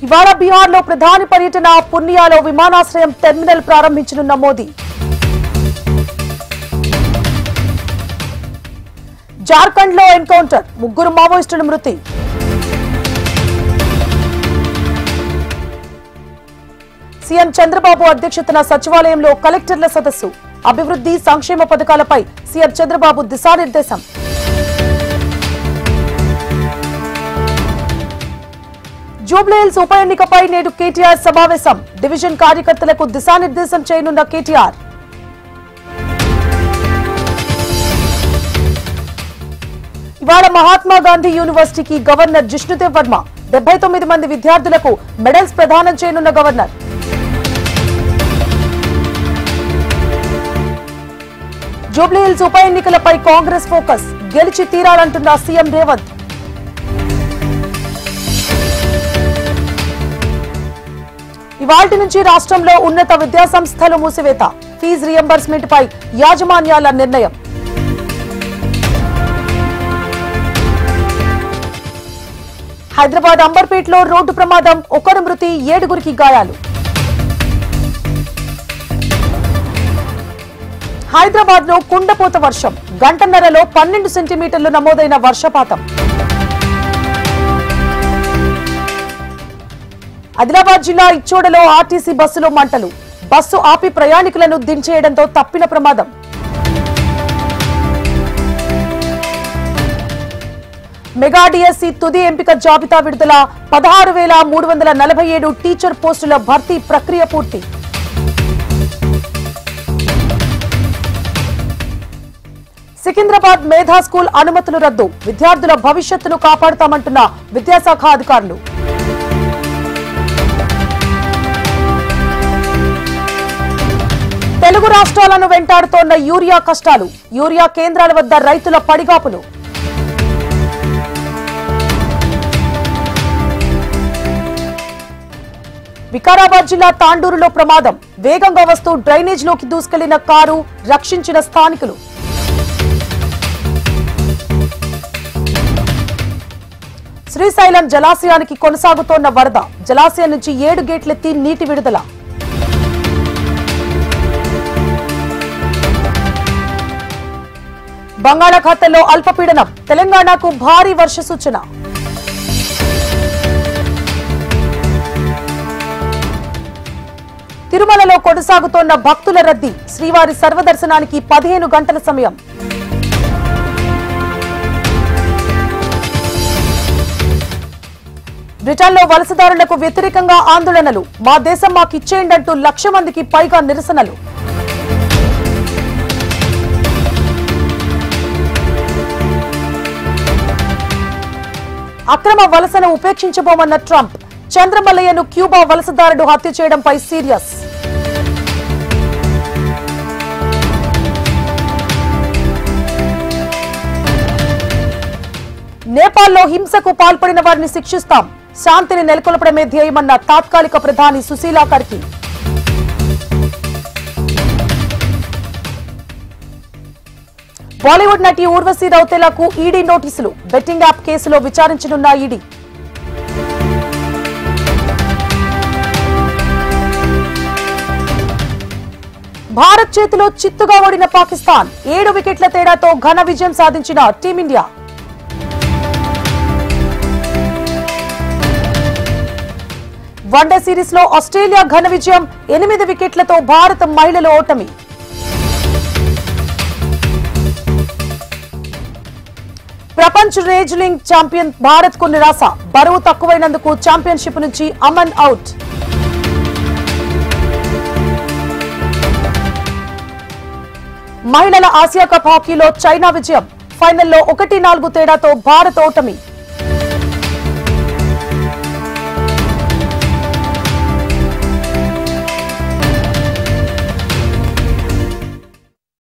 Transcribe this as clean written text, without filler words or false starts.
ఇవాళ బీహార్లో ప్రధాని పర్యటన, పుర్నియాలో విమానాశ్రయం టెర్మినల్ ప్రారంభించనున్న మోదీ. జార్ఖండ్ లో ఎన్కౌంటర్, 3 మావోయిస్టుల మృతి. సీఎం చంద్రబాబు అధ్యక్షతన సచివాలయంలో కలెక్టర్ల సదస్సు. అభివృద్ధి సంక్షేమ పథకాలపై సీఎం చంద్రబాబు దిశానిర్దేశం. జూబ్లీహిల్స్ ఉప ఎన్నికపై నేడు కేటీఆర్ సమావేశం. డివిజన్ కార్యకర్తలకు దిశానిర్దేశం చేయనున్న కేటీఆర్. ఇవాళ మహాత్మా గాంధీ యూనివర్సిటీకి గవర్నర్ జిష్ణుదేవ్ వర్మ. 79 మంది విద్యార్థులకు మెడల్స్ ప్రదానం చేయనున్న గవర్నర్. జూబ్లీహిల్స్ ఉప ఎన్నికలపై కాంగ్రెస్ ఫోకస్. గెలిచి తీరాలంటున్న సీఎం రేవంత్. ఇవాల్టి నుంచి రాష్ట్రంలో ఉన్నత విద్యాసంస్థలు మూసివేత. ఫీజు రియంబర్స్మెంట్ పై యాజమాన్యాల నిర్ణయం. హైదరాబాద్ అంబర్పేటలో రోడ్డు ప్రమాదం, 1 మృతి, 7గురికి గాయాలు. హైదరాబాద్ లో కుండపోత వర్షం, గంటన్నరలో 12 సెంటీమీటర్లు నమోదైన వర్షపాతం. ఆదిలాబాద్ జిల్లా ఇచ్చోడలో ఆర్టీసీ బస్సులో మంటలు. బస్సు ఆపి ప్రయాణికులను దించేయడంతో తప్పిన ప్రమాదం. మెగా డిఎస్సి తుది ఎంపిక జాబితా విడుదల. 16,347 టీచర్ పోస్టుల భర్తీ ప్రక్రియ పూర్తి. సికింద్రాబాద్ మేధా స్కూల్ అనుమతులు రద్దు. విద్యార్థుల భవిష్యత్తును కాపాడుతామంటున్న విద్యాశాఖ అధికారులు. తెలుగు రాష్ట్రాలను వెంటాడుతోన్న యూరియా కష్టాలు. యూరియా కేంద్రాల వద్ద రైతుల పడిగాపులు. వికారాబాద్ జిల్లా తాండూరులో ప్రమాదం. వేగంగా వస్తూ డ్రైనేజ్లోకి దూసుకెళ్లిన కారు, రక్షించిన స్థానికులు. శ్రీశైలం జలాశయానికి కొనసాగుతోన్న వరద. జలాశయం నుంచి 7 గేట్లెత్తి నీటి విడుదల. బంగాళాఖాతంలో అల్పపీడనం. తెలంగాణకు భారీ వర్ష సూచన. తిరుమలలో కొనసాగుతోన్న భక్తుల రద్దీ. శ్రీవారి సర్వదర్శనానికి 15 గంటల సమయం. బ్రిటన్లో వలసదారులకు వ్యతిరేకంగా ఆందోళనలు. మా దేశం మాకిచ్చేయండంటూ 1,00,000 మందికి పైగా నిరసనలు. అక్రమ వలసను ఉపేక్షించబోమన్న ట్రంప్. చంద్రమల్లయ్యను క్యూబా వలసదారుడు హత్య చేయడంపై సీరియస్. నేపాల్లో హింసకు పాల్పడిన వారిని శిక్షిస్తాం. శాంతిని నెలకొల్పడమే ధ్యేయమన్న తాత్కాలిక ప్రధాని సుశీలా కర్కి. బాలీవుడ్ నటి ఊర్వశీ రౌతేలాకు ఈడీ నోటీసులు. బెట్టింగ్ యాప్ కేసులో విచారించనున్న ఈడీ. భారత్ చేతిలో చిత్తుగా ఓడిన పాకిస్తాన్. 7 వికెట్ల తేడాతో ఘన విజయం సాధించిన టీమిండియా. వన్డే సిరీస్ లో ఆస్ట్రేలియా ఘన విజయం. 8 వికెట్లతో భారత్ మహిళల ఓటమి. ప్రపంచ రేజ్లింగ్ ఛాంపియన్ భారత్ కు నిరాశ. బరువు తక్కువైనందుకు ఛాంపియన్షిప్ నుంచి అమన్ అవుట్. మహిళల ఆసియా కప్ హాకీలో చైనా విజయం. ఫైనల్లో 1-4 తేడాతో భారత్ ఓటమి.